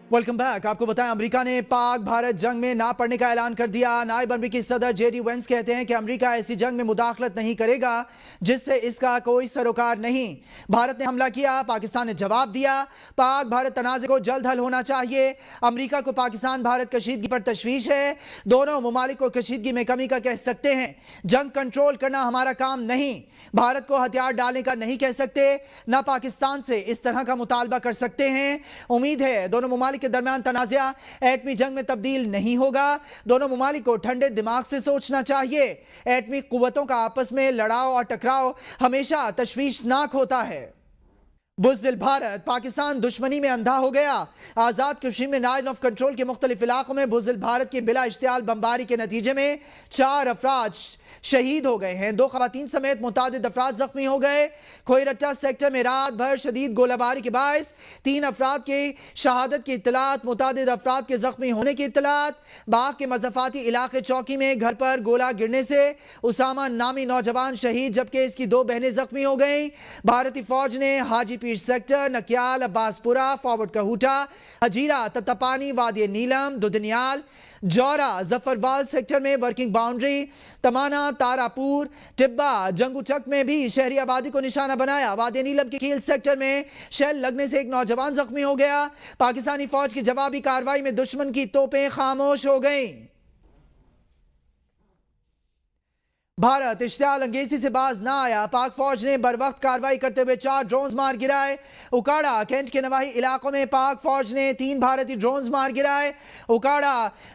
Welcome back. आपको बताएं, America ने पाक भारत जंग में ना पड़ने का ऐलान कर दिया। नायब अमेरिकी सदर जेडी वेंस कहते हैं कि अमेरिका ऐसी जंग में मुदाखलत नहीं करेगा जिससे इसका कोई सरोकार नहीं। भारत ने हमला किया, पाकिस्तान ने जवाब दिया। पाक भारत तनाज़े को जल्द हल होना चाहिए। अमेरिका को पाकिस्तान भारत कशीदगी पर तशवीश है। दोनों ममालिक को कशीदगी में कमी का कह सकते हैं। जंग कंट्रोल करना हमारा काम नहीं। भारत को हथियार डालने का नहीं कह सकते, ना पाकिस्तान से इस तरह का मुतालबा कर सकते हैं। उम्मीद है दोनों ममालिक के दरमियान तनाज़ा एटमी जंग में तब्दील नहीं होगा। दोनों ममालिक को ठंडे दिमाग से सोचना चाहिए। एटमी कुव्वतों का आपस में लड़ाव और टकराव हमेशा तशवीशनाक होता है। बुज़दिल भारत, पाकिस्तान दुश्मनी में अंधा हो गया। आज़ाद कश्मीर में लाइन ऑफ कंट्रोल के मुख्तलिफ इलाकों में बुज़दिल भारत की बिला इश्तियाल बमबारी के नतीजे में 4 अफराद शहीद हो गए हैं। 2 ख़वातीन समेत मुतादिद अफराद जख्मी हो गए। खोईरट्टा सेक्टर में रात भर शदीद गोलाबारी के बायस 3 अफराद की शहादत की इत्तलात, मुतादिद अफराद के जख्मी होने की इत्तलात। बाग के मज़ाफ़ाती इलाके चौकी में घर पर गोला गिरने से उसामा नामी नौजवान शहीद, जबकि इसकी 2 बहनें जख्मी हो गई। भारतीय फौज ने हाजी पीर सेक्टर, नकियाल, अब्बासपुरा, फॉरवर्ड कहूटा, हजीरा, तत्तापानी, वादी नीलम, दुदनियाल, जौरा, जफरवाल सेक्टर में वर्किंग बाउंड्री, तमाना, तारापुर, टिब्बा, जंगूचक में भी शहरी आबादी को निशाना बनाया। वादी नीलम के कील सेक्टर में शेल लगने से एक नौजवान जख्मी हो गया। पाकिस्तानी फौज की जवाबी कार्रवाई में दुश्मन की तोपें खामोश हो गईं। भारत इश्तियाल अंगेजी से बाज ना आया। पाक फौज ने बर वक्त कार्रवाई करते हुए 4 ड्रोन्स मार गिराए। उकाड़ा कैंट के नवाही इलाकों में पाक फौज ने 3 भारतीय ड्रोन्स मार गिराए। उकाड़ा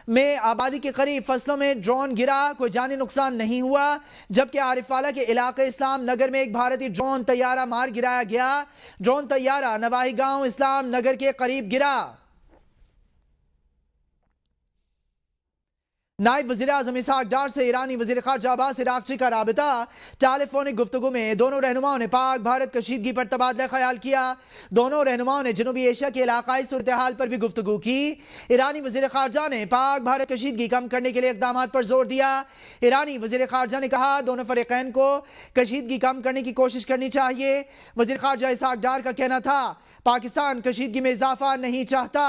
में आबादी के करीब फसलों में ड्रोन गिरा, कोई जानी नुकसान नहीं हुआ। जबकि आरिफवाला के इलाके इस्लाम नगर में एक भारतीय ड्रोन तैयारा मार गिराया गया। ड्रोन तैयारा नवाही गांव इस्लाम नगर के करीब गिरा। नायब वज़ीर आज़म इसहाक डार से ईरानी वज़ीर ख़ारजा अब्बास इराक़ची का राबिता। टेलीफोनिक गुफ्तगू में दोनों रहनुमाओं ने पाक भारत कशीदगी पर तबादला ख्याल किया। दोनों रहनुमाओं ने जनूबी एशिया के इलाकाई सूरत हाल पर भी गुफ्तगू की। ईरानी वज़ीर ख़ारजा ने पाक भारत कशीदगी कम करने के लिए इक़दामात पर जोर दिया। ईरानी वज़ीर ख़ारजा ने कहा, दोनों फ़रीक़ैन को कशीदगी कम करने की कोशिश करनी चाहिए। वज़ीर ख़ारजा इसहाक डार का कहना था, पाकिस्तान कशीदगी में इजाफा नहीं चाहता।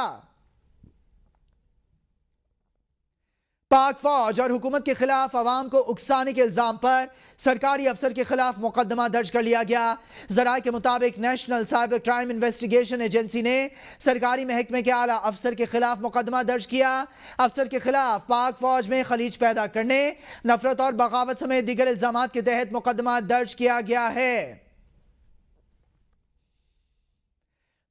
पाक फौज और हुकूमत के खिलाफ अवाम को उकसाने के इल्जाम पर सरकारी अफसर के खिलाफ मुकदमा दर्ज कर लिया गया। ज़राए के मुताबिक national cyber crime investigation agency ने सरकारी महकमे के आला अफसर के खिलाफ मुकदमा दर्ज किया। अफसर के खिलाफ पाक फौज में खलीज पैदा करने, नफरत और बगावत समेत दीगर इल्जामात के तहत मुकदमा दर्ज किया गया है।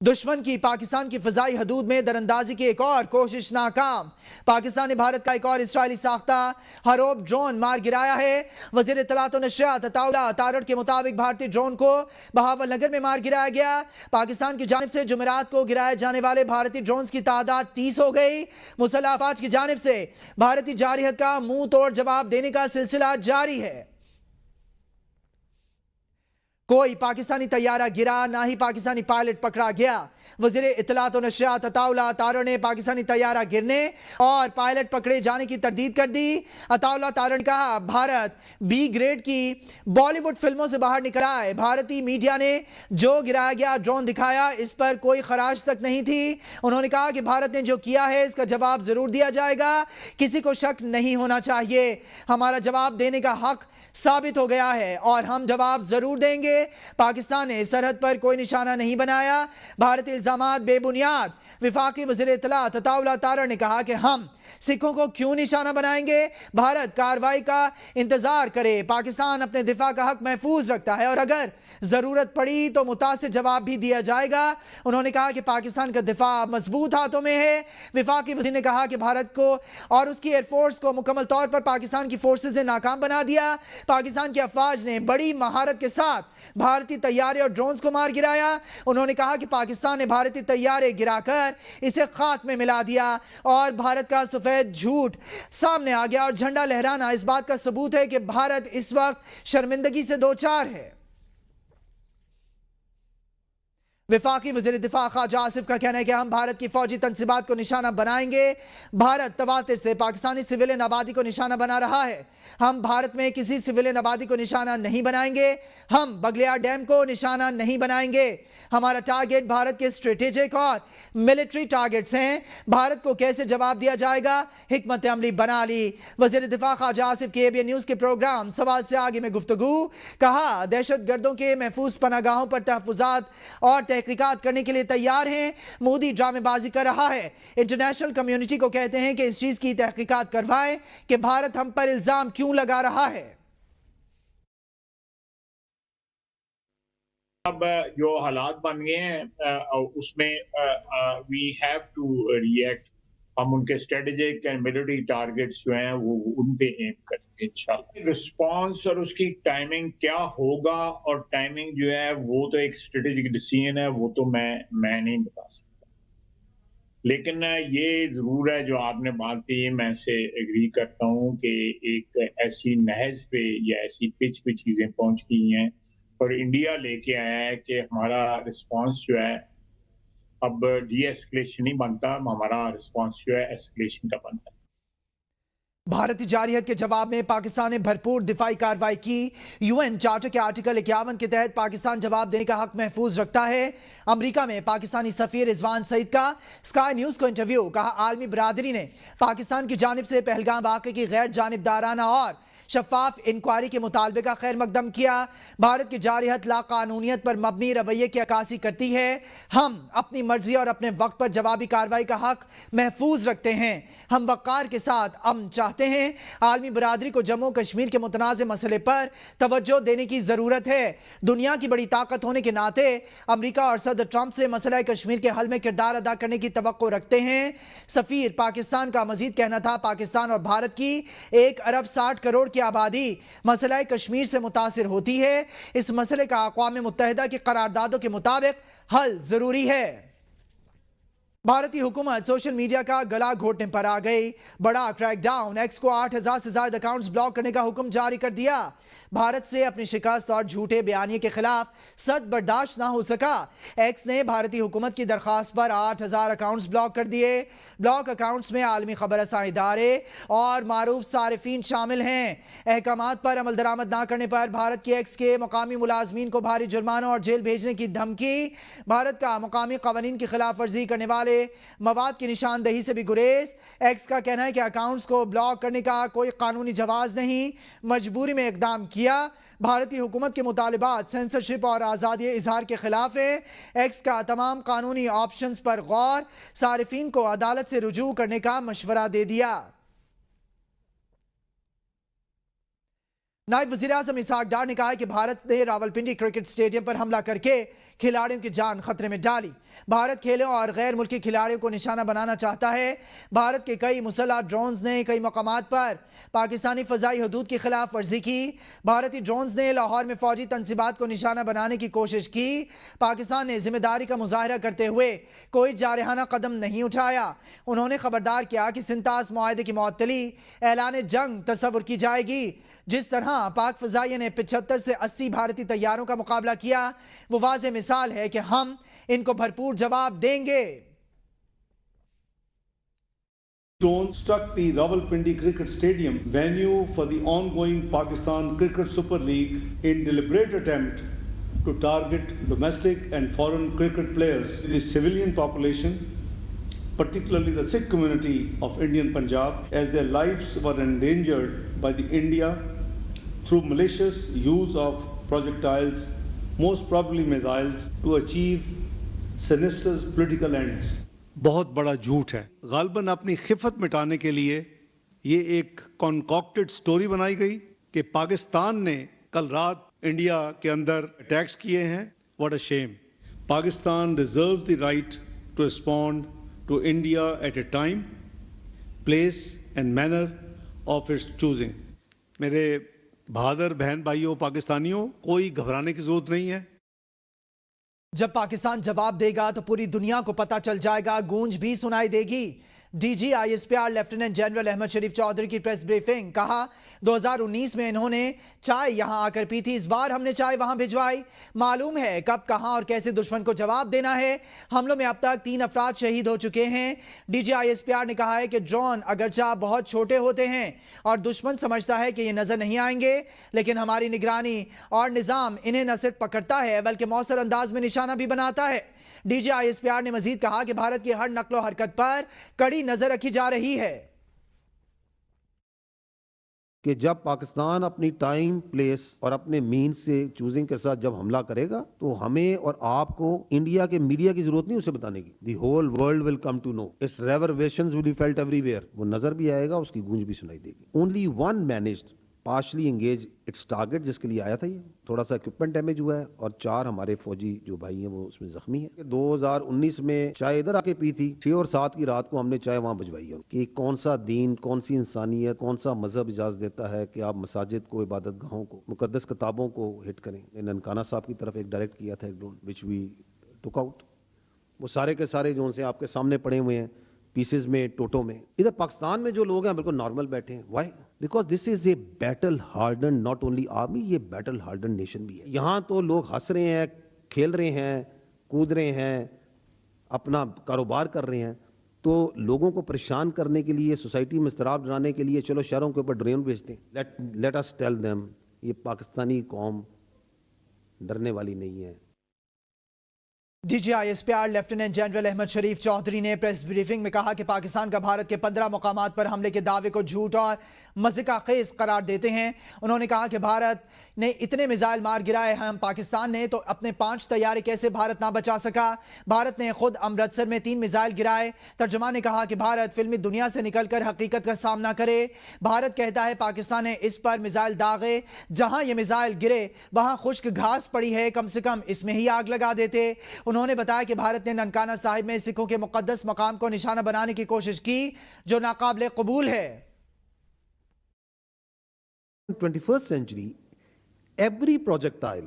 दुश्मन की पाकिस्तान की फ़िज़ाई हदूद में दरअंदाजी की एक और कोशिश नाकाम। पाकिस्तान ने भारत का एक और इसराइली साख्ता हरोब ड्रोन मार गिराया है। वज़ीर इत्तलात और नशरियात अताउल्लाह तारड़ के मुताबिक भारतीय ड्रोन को बहावल नगर में मार गिराया गया। पाकिस्तान की जानिब से जुमेरात को गिराए जाने वाले भारतीय ड्रोन्स की तादाद 30 हो गई। मुसल्लह अफ़वाज की जानिब से भारतीय जारहियत का मुंह तोड़ जवाब देने का सिलसिला जारी है। कोई पाकिस्तानी तैयारा गिरा, ना ही पाकिस्तानी पायलट पकड़ा गया। वज़ीर इत्तलात और नशरियात अताउल्लाह तारड़ ने पाकिस्तानी तैयारा गिरने और पायलट पकड़े जाने की तरदीद कर दी। अताउल्लाह तारड़ ने कहा, भारत B ग्रेड की बॉलीवुड फिल्मों से बाहर निकला है। भारतीय मीडिया ने जो गिराया गया ड्रोन दिखाया, इस पर कोई खराज तक नहीं थी। उन्होंने कहा कि भारत ने जो किया है इसका जवाब जरूर दिया जाएगा, किसी को शक नहीं होना चाहिए। हमारा जवाब देने का हक साबित हो गया है और हम जवाब जरूर देंगे। पाकिस्तान ने सरहद पर कोई निशाना नहीं बनाया। भारतीय इल्जामात बेबुनियाद। विफाकी वज़ीर इत्तलात अताउल्लाह तारड़ ने कहा कि हम सिखों को क्यों निशाना बनाएंगे। भारत कार्रवाई का इंतजार करे। पाकिस्तान अपने दिफा का हक महफूज रखता है और अगर जरूरत पड़ी तो मुतासिर जवाब भी दिया जाएगा। उन्होंने कहा कि पाकिस्तान का दिफा मजबूत हाथों में है। विफाकी वज़ीर ने कहा कि भारत को और उसकी एयरफोर्स को मुकम्मल तौर पर पाकिस्तान की फोर्सेस ने नाकाम बना दिया। पाकिस्तान की अफवाज ने बड़ी महारत के साथ भारतीय तैयारे और ड्रोन्स को मार गिराया। उन्होंने कहा कि पाकिस्तान ने भारतीय तैयारे गिराकर इसे खाक में मिला दिया और भारत का सफेद झूठ सामने आ गया। और झंडा लहराना इस बात का सबूत है कि भारत इस वक्त शर्मिंदगी से दो चार है। वफाकी वज़ीर दिफा ख्वाजा आसिफ का कहना है कि हम भारत की फौजी तनसीबात को निशाना बनाएंगे। भारत तवातिर से पाकिस्तानी सिविलियन आबादी को निशाना बना रहा है। हम भारत में किसी सिविलियन आबादी को निशाना नहीं बनाएंगे। हम बगलियार डैम को निशाना नहीं बनाएंगे। हमारा टारगेट भारत के स्ट्रेटेजिक और मिलिट्री टारगेट्स हैं। भारत को कैसे जवाब दिया जाएगा, हिकमत अमली बना ली। वज़ीर दिफा ख्वाजा आसिफ के ABN न्यूज़ के प्रोग्राम सवाल से आगे में गुफ्तगू। कहा, दहशत गर्दों के महफूज पनागाहों पर तहफ़्फ़ुज़ात और तहक़ीक़ात करने के लिए तैयार हैं। मोदी ड्रामेबाजी कर रहा है। इंटरनेशनल कम्युनिटी को कहते हैं कि इस चीज़ की तहक़ीक़ात करवाएं कि भारत हम पर इल्ज़ाम क्यों लगा रहा है। अब जो हालात बन गए हैं उसमें वी हैव टू रिएक्ट। हम उनके स्ट्रेटेजिक एंड मिलिट्री टारगेट्स जो हैं वो उन पे एम करेंगे इंशाल्लाह। रिस्पांस और उसकी टाइमिंग क्या होगा और टाइमिंग जो है वो तो एक स्ट्रेटेजिक डिसीजन है, वो तो मैं नहीं बता सकता। लेकिन ये ज़रूर है जो आपने बात की, मैं इससे एग्री करता हूँ कि एक ऐसी नहज पे या ऐसी पिच पे चीज़ें पहुँच गई हैं और इंडिया लेके आया है कि हमारा रिस्पांस जो है अब डी एस्केलेशन नहीं बनता, हमारा रिस्पांस जो है एस्केलेशन का बनता है। भारतीय जारहियत के जवाब में पाकिस्तान ने भरपूर दिफाई कार्रवाई की। UN चार्टर के आर्टिकल 51 के तहत पाकिस्तान जवाब देने का हक महफूज रखता है। अमेरिका में पाकिस्तानी सफीर रिजवान सईद का स्काई न्यूज को इंटरव्यू। कहा, आलमी बरादरी ने पाकिस्तान की जानिब से पहलगाम वाक़े की गैर जानिबदाराना और शफाफ इंक्वायरी के मुतालबे का खैर मकदम किया। भारत की जारहियत लाकानूनियत पर मबनी रवैये की अक्कासी करती है। हम अपनी मर्जी और अपने वक्त पर जवाबी कार्रवाई का हक महफूज रखते हैं। हम वक़ार के साथ अमन चाहते हैं। आलमी बरादरी को जम्मू कश्मीर के मुतनाज़ मसले पर तवज्जो देने की ज़रूरत है। दुनिया की बड़ी ताकत होने के नाते अमेरिका और सदर ट्रंप से मसला कश्मीर के हल में किरदार अदा करने की तवक्को रखते हैं। सफ़ीर पाकिस्तान का मज़ीद कहना था, पाकिस्तान और भारत की 1 अरब 60 करोड़ की आबादी मसला कश्मीर से मुतासिर होती है। इस मसले का अक़वाम मुत्तहिदा की करारदादों के मुताबिक हल ज़रूरी है। भारतीय हुकूमत सोशल मीडिया का गला घोटने पर आ गई। बड़ा क्रैकडाउन। एक्स को 8000 से ज्यादा अकाउंट्स ब्लॉक करने का हुक्म जारी कर दिया। भारत से अपनी शिकस्त और झूठे बयानिए के खिलाफ सख्त बर्दाश्त ना हो सका। एक्स ने भारतीय हुकूमत की दरख्वास्त पर 8000 अकाउंट्स ब्लॉक कर दिए। ब्लॉक अकाउंट्स में आलमी खबर रसां इदारे और मारूफ सारिफीन शामिल हैं। अहकामात पर अमल दरामद ना करने पर भारत की एक्स के मुकामी मुलाजमीन को भारी जुर्माना और जेल भेजने की धमकी। भारत का मुकामी कवानीन की खिलाफ वर्जी करने वाले मवाद की निशानदही से भी गुरेज। एक्स का कहना है कि अकाउंट्स को ब्लॉक करने का कोई कानूनी जवाज नहीं, मजबूरी में इकदाम किया। भारतीय हुकूमत के मुतालिबात सेंसरशिप और आज़ादी इजहार के खिलाफ है। एक्स का तमाम कानूनी ऑप्शंस पर गौर, सारिफीन को अदालत से रुजू करने का मशवरा दे दिया। नायब वज़ीर आज़म इसहाक डार ने कहा है कि भारत ने रावलपिंडी क्रिकेट स्टेडियम पर हमला करके खिलाड़ियों की जान खतरे में डाली। भारत खेलों और गैर मुल्की खिलाड़ियों को निशाना बनाना चाहता है। भारत के कई मुसल्लह ड्रोन्स ने कई मकामात पर पाकिस्तानी फ़ज़ाई हदूद की खिलाफ वर्जी की। भारतीय ड्रोन्स ने लाहौर में फ़ौजी तनसीबात को निशाना बनाने की कोशिश की। पाकिस्तान ने जिम्मेदारी का मुजाहरा करते हुए कोई जारहाना कदम नहीं उठाया। उन्होंने खबरदार किया कि सिंतास मुआहदे की मुअत्तली ऐलान जंग तस्वुर की जाएगी। जिस तरह पाक फ़ज़ाइया ने 75 से 80 भारतीय तैयारों का मुकाबला किया, वो वाज़ेह मिसाल है कि हम इनको भरपूर जवाब देंगे। Drone struck the Rawalpindi Cricket Stadium, venue for the ongoing Pakistan Cricket Super League, in deliberate attempt to target domestic and foreign cricket players. The civilian population, particularly the Sikh community of Indian Punjab, as their lives were endangered by the India through malicious use of projectiles, most probably missiles, to achieve sinister political ends. बहुत बड़ा झूठ है। गालबन अपनी खिफत मिटाने के लिए ये एक कॉन्कॉक्टेड स्टोरी बनाई गई कि पाकिस्तान ने कल रात इंडिया के अंदर अटैक्स किए हैं। What a shame. Pakistan deserves the right to respond to India at a time, place and manner of its choosing. मेरे बहादुर बहन भाइयों पाकिस्तानियों, कोई घबराने की जरूरत नहीं है। जब पाकिस्तान जवाब देगा तो पूरी दुनिया को पता चल जाएगा, गूंज भी सुनाई देगी। D G I S P R lieutenant general Ahmed Sharif Chaudhry की प्रेस ब्रीफिंग। कहा 2019 में इन्होंने चाय यहां आकर पी थी, इस बार हमने चाय वहां भिजवाई। मालूम है कब कहां और कैसे दुश्मन को जवाब देना है। हमलों में अब तक 3 अफराद शहीद हो चुके हैं। DGISPR ने कहा है कि ड्रोन अगरचा बहुत छोटे होते हैं और दुश्मन समझता है कि ये नजर नहीं आएंगे, लेकिन हमारी निगरानी और निजाम इन्हें न सिर्फ पकड़ता है बल्कि मौसर अंदाज में निशाना भी बनाता है। DGISPR ने मजीद कहा कि भारत की हर नक्लो हरकत पर कड़ी नजर रखी जा रही है कि जब पाकिस्तान अपनी टाइम, प्लेस और अपने मीन से चूजिंग के साथ जब हमला करेगा तो हमें और आपको इंडिया के मीडिया की जरूरत नहीं उसे बताने की। The whole world will come to know, its reverberations will be felt everywhere. वो नजर भी आएगा, उसकी गूंज भी सुनाई देगी। Only one managed partially engage its target, जिसके लिए आया था ये। थोड़ा सा इक्विपमेंट डैमेज हुआ है और 4 हमारे फौजी जो भाई हैं वो उसमें जख्मी हैं। 2019 में चाय इधर आके पी थी, 6 और 7 की रात को हमने चाय वहां भिजवाई है। कि कौन सा दीन, कौन सी इंसानियत, कौन सा मजहब इजाजत देता है कि आप मसाजिद को, इबादत गाहों को, मुकद्दस किताबों को हिट करें। ननकाना साहब की तरफ एक डायरेक्ट किया था एक drone, which we took out. वो सारे के सारे जो से आपके सामने पड़े हुए हैं पीसेज में, टोटो में। इधर पाकिस्तान में जो लोग हैं बिल्कुल नॉर्मल बैठे हैं। Why? Because this is a battle harden, not only army, ये बैटल हार्डन नेशन भी है। यहाँ तो लोग हंस रहे हैं, खेल रहे हैं, कूद रहे हैं, अपना कारोबार कर रहे हैं। तो लोगों को परेशान करने के लिए, सोसाइटी में इस्तराब डराने के लिए चलो शहरों के ऊपर ड्रोन भेजते हैं। लेट अस टेल देम, ये पाकिस्तानी कौम डरने वाली नहीं है। DGISPR lieutenant general Ahmed Sharif Chaudhary ने प्रेस ब्रीफिंग में कहा कि पाकिस्तान का भारत के 15 मुकामात पर हमले के दावे को झूठ और मज़िका खेज करार देते हैं। उन्होंने कहा कि भारत ने इतने मिसाइल मार गिराए, हम पाकिस्तान ने तो अपने 5 तैयारे कैसे भारत ना बचा सका। भारत ने खुद अमृतसर में 3 मिसाइल गिराए। तर्जुमा ने कहा कि भारत फिल्मी दुनिया से निकलकर हकीकत का सामना करे। भारत कहता है पाकिस्तान ने इस पर मिसाइल दागे, जहां ये मिसाइल गिरे वहां खुश्क घास पड़ी है, कम से कम इसमें ही आग लगा देते। उन्होंने बताया कि भारत ने ननकाना साहिब में सिखों के मुकद्दस मकाम को निशाना बनाने की कोशिश की, जो नाकाबिले कबूल है। 21st century, every projectile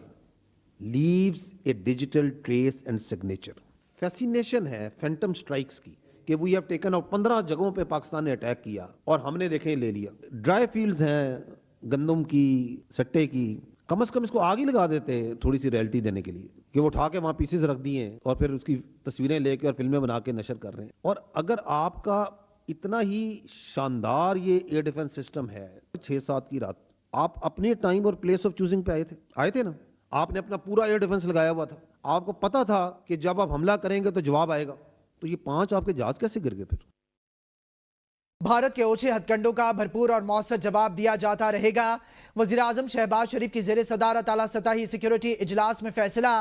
leaves a digital trace and signature. Fascination है फैंटम स्ट्राइक्स की कि वी हैव टेकन आउट 15 जगहों पे पाकिस्तान ने अटैक किया और हमने देखें ले लिया। ड्राई फील्ड्स हैं गंदम की, सट्टे की, कम से कम इसको आग ही लगा देते थोड़ी सी रॉयल्टी देने के लिए कि वो उठा के वहाँ पीसेस रख दिए और फिर उसकी तस्वीरें लेके और फिल्में बना के नशर कर रहे हैं। और अगर आपका इतना ही शानदार ये एयर डिफेंस सिस्टम है, 6-7 की रात आप अपने टाइम और प्लेस ऑफ चूजिंग पे आए थे ना, आपने अपना पूरा एयर डिफेंस लगाया हुआ था, आपको पता था कि जब आप हमला करेंगे तो जवाब आएगा, तो ये 5 आपके जहाज कैसे गिर गए फिर? भारत के ओछे हथकंडों का भरपूर और मौसर जवाब दिया जाता रहेगा। वज़ीर-ए-आज़म शहबाज शरीफ की ज़ेरे सदारत आला सतही सिक्योरिटी इजलास में फैसला।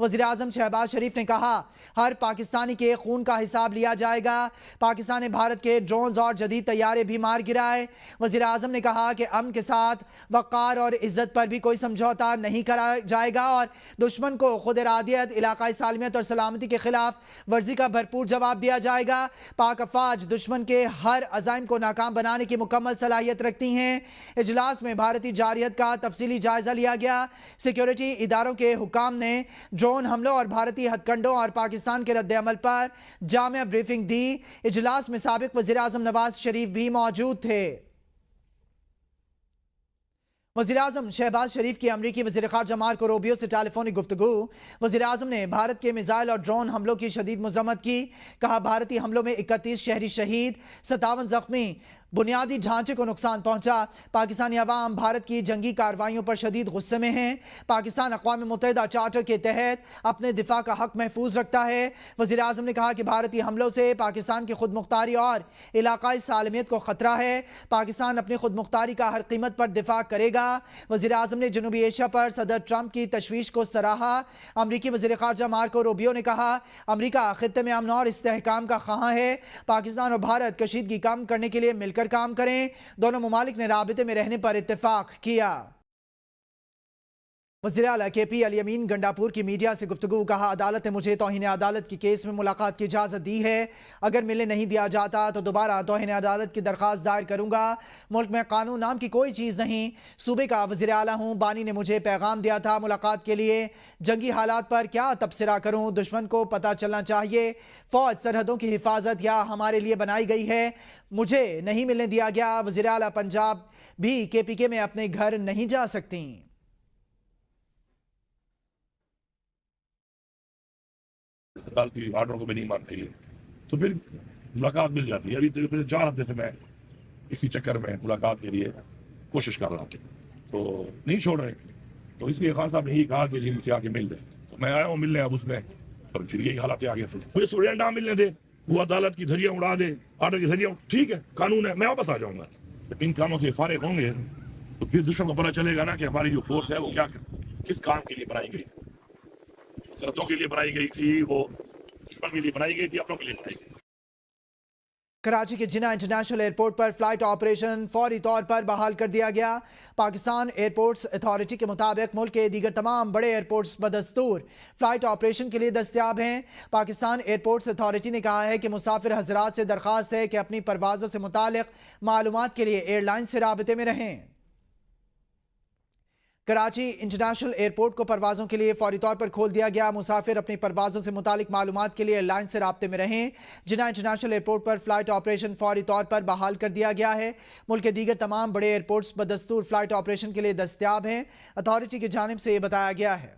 वज़ीर-ए-आज़म शहबाज शरीफ ने कहा हर पाकिस्तानी के खून का हिसाब लिया जाएगा। पाकिस्तान ने भारत के ड्रोन्स और जदीद तैयारे भी मार गिराए। वज़ीर-ए-आज़म ने कहा कि अमन के साथ वक़ार और इज्जत पर भी कोई समझौता नहीं करा जाएगा और दुश्मन को खुद इरादियत, इलाकाई सालमियत और सलामती के खिलाफ वर्जी का भरपूर जवाब दिया जाएगा। पाक अफवाज दुश्मन के हर अज़ाइम को नाकाम बनाने की मुकम्मल सलाहियत रखती हैं। इजलास में भारतीय जारियत का तफसीली जायजा लिया गया। सिक्योरिटी इदारों के हुकाम ने ड्रोन हमलों और भारतीय हथकंडों और पाकिस्तान के रद्द अमल पर जामिया ब्रीफिंग दी। इजलास में साबिक वज़ीर-ए-आज़म नवाज शरीफ भी मौजूद थे। वज़ीर-ए-आज़म शहबाज शरीफ की अमरीकी वज़ीर ख़ारजा मार्को रूबियो से टेलीफोनिक गुफ्तगू। वज़ीर-ए-आज़म ने भारत के मिसाइल और ड्रोन हमलों की शदीद मज़म्मत की। कहा भारतीय हमलों में 31 शहरी शहीद, 57 जख्मी, बुनियादी ढांचे को नुकसान पहुंचा। पाकिस्तानी अवाम भारत की जंगी कार्रवाइयों पर शदीद गुस्से में हैं। पाकिस्तान अक़वाम मुत्तहिदा चार्टर के तहत अपने दिफा का हक महफूज रखता है। वज़ीर-ए-आज़म ने कहा कि भारतीय हमलों से पाकिस्तान की खुद मुख्तारी और इलाकाई सालमियत को खतरा है। पाकिस्तान अपनी खुद मुख्तारी का हर कीमत पर दिफा करेगा। वज़ीर-ए-आज़म ने जनूबी एशिया पर सदर ट्रंप की तशवीश को सराहा। अमरीकी वज़ीर ख़ारजा मार्को रूबियो ने कहा अमरीका खित्ते में अमन और इस्तेहकाम का ख़्वाह है। पाकिस्तान और भारत कशीदगी कम करने के लिए मिलकर काम करें। दोनों मुमालिक ने राबिते में रहने पर इत्तेफाक किया। वज़ीर आला KP अली अमीन गंडापुर की मीडिया से गुफ्तगू। कहा, अदालत ने मुझे तौहीन अदालत के केस में मुलाकात की इजाज़त दी है। अगर मिलने नहीं दिया जाता तो दोबारा तौहीन अदालत की दरख्वास्त दायर करूँगा। मुल्क में कानून नाम की कोई चीज़ नहीं। सूबे का वज़ीर आला हूँ। बानी ने मुझे पैगाम दिया था मुलाकात के लिए। जंगी हालात पर क्या तबसरा करूँ? दुश्मन को पता चलना चाहिए फ़ौज सरहदों की हिफाजत या हमारे लिए बनाई गई है। मुझे नहीं मिलने दिया गया। वज़ीर आला पंजाब भी KPK में अपने घर नहीं जा सकती। अदालती आर्डर को भी नहीं मानते ये, तो फिर मुलाकात मिल जाती है। अभी तो 4 हफ्ते से मैं इसी चक्कर में मुलाकात के लिए कोशिश कर रहा हूँ, तो नहीं छोड़ रहे। तो इसलिए खान साहब ने यही कहा कि जी मुझसे आके मिल ले, तो मैं आया हूँ मिलने अब उसमें, और फिर यही हालात आगे से मुझे स्टूडेंट ना मिलने दे, वो अदालत की धज्जियां उड़ा दे, आर्डर की धज्जियां, ठीक है कानून है, मैं वापस आ जाऊँगा। इन कामों से फारिग होंगे तो फिर दुश्मन को पता चलेगा ना कि हमारी जो फोर्स है वो क्या किस काम के लिए बनाई गई, सरहदों के लिए बनाई गई थी, वो दुश्मन के लिए बनाई गई थी, अपनों के लिए बनाई गई। कराची के जिन्ना इंटरनेशनल एयरपोर्ट पर फ्लाइट ऑपरेशन फौरी तौर पर बहाल कर दिया गया। पाकिस्तान एयरपोर्ट्स अथॉरिटी के मुताबिक मुल्क के दीगर तमाम बड़े एयरपोर्ट्स बदस्तूर फ्लाइट ऑपरेशन के लिए दस्तयाब हैं। पाकिस्तान एयरपोर्ट्स अथॉरिटी ने कहा है कि मुसाफिर हजरात से दरख्वास्त है कि अपनी परवाज़ों से मुतालिक मालूमात के लिए एयरलाइन से राबते में रहें। कराची इंटरनेशनल एयरपोर्ट को परवाज़ों के लिए फौरी तौर पर खोल दिया गया। मुसाफिर अपनी परवाज़ों से मुतालिक मालूमात के लिए एयरलाइन से राब्ते में रहें। जिन्ना इंटरनेशनल एयरपोर्ट पर फ्लाइट ऑपरेशन फौरी तौर पर बहाल कर दिया गया है। मुल्क के दीगर तमाम बड़े एयरपोर्ट्स बदस्तूर फ्लाइट ऑपरेशन के लिए दस्तयाब हैं। अथॉरिटी की जानिब से ये बताया गया है।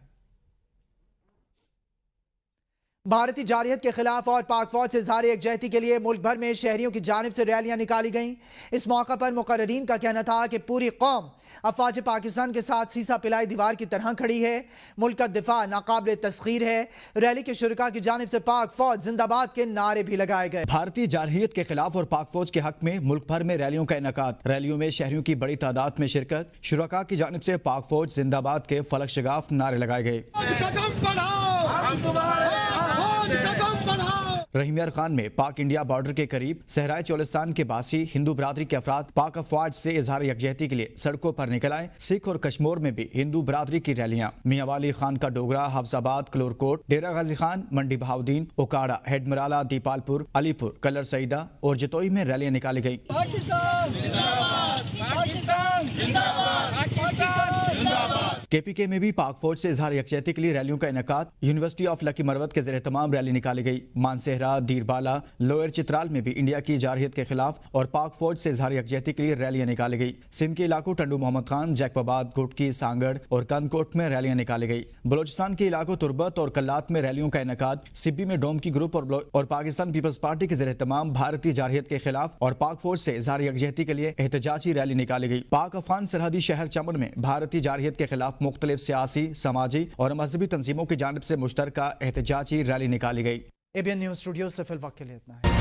भारतीय जारहियत के खिलाफ और पाक फौज से इज़हार यकजहती के लिए मुल्क भर में शहरियों की जानिब से रैलियां निकाली गईं। इस मौका पर मुकर्ररीन का कहना था कि पूरी कौम अफवाज पाकिस्तान के साथ सीसा पिलाई दीवार की तरह खड़ी है। मुल्क का दिफा नाकाबिल तस्खीर है। रैली के शुरका की जानिब से पाक फौज जिंदाबाद के नारे भी लगाए गए। भारतीय जारहियत के खिलाफ और पाक फौज के हक में मुल्क भर में रैलियों का इनेकाद। रैलियों में शहरियों की बड़ी तादाद में शिरकत। शुरका की जानिब से पाक फौज जिंदाबाद के फलक शगाफ नारे लगाए गए। रहीम यार खान में पाक इंडिया बॉर्डर के करीब सहराए चोलिस्तान के बासी हिंदू बरादरी के अफराद पाक अफवाज से इजहार यकजहती के लिए सड़कों पर निकल आए। सिख और कश्मीर में भी हिंदू बरादरी की रैलियां मियां वाली खान का डोगरा, हफ्साबाद, क्लोरकोट, डेरा गाजी खान, मंडी बहाउद्दीन, ओकाड़ा, हेडमराला, दीपालपुर, अलीपुर, कलर सईदा और जतोई में रैलियां निकाली गई। KPK में भी पाक फौज से इजहार यकजहती के लिए रैलियों का इनेकाद। यूनिवर्सिटी ऑफ लकी मरवत के ज़रिए तमाम रैली निकाली गई। मानसेहरा, दीरबाला, लोअर चित्राल में भी इंडिया की जारहियत के खिलाफ और पाक फौज से इजहार यकजहती के लिए रैलियां निकाली गई। सिंध के इलाकों टंडू मोहम्मद खान, जैकबाबाद, घुटकी, सांगड़ और कंदकोट में रैलियां निकाली गई। बलोचिस्तान के इलाकों तुरबत और कल्लात में रैलियों का इनेकाद। सिब्बी में डोम की ग्रुप और पाकिस्तान पीपल्स पार्टी के ज़रिए तमाम भारतीय जारहियत के खिलाफ और पाक फौज से इजहार यकजहती के लिए एहतजाजी रैली निकाली गई। पाक अफगान सरहदी शहर चमन में भारतीय जारहियत के खिलाफ मुख्तलिफ सियासी, समाजी और मजहबी तंजीमों की जानिब से मुश्तरका एहतजाजी रैली निकाली गई। ABN न्यूज़ स्टूडियो से फिल वक्त के लिए इतना है।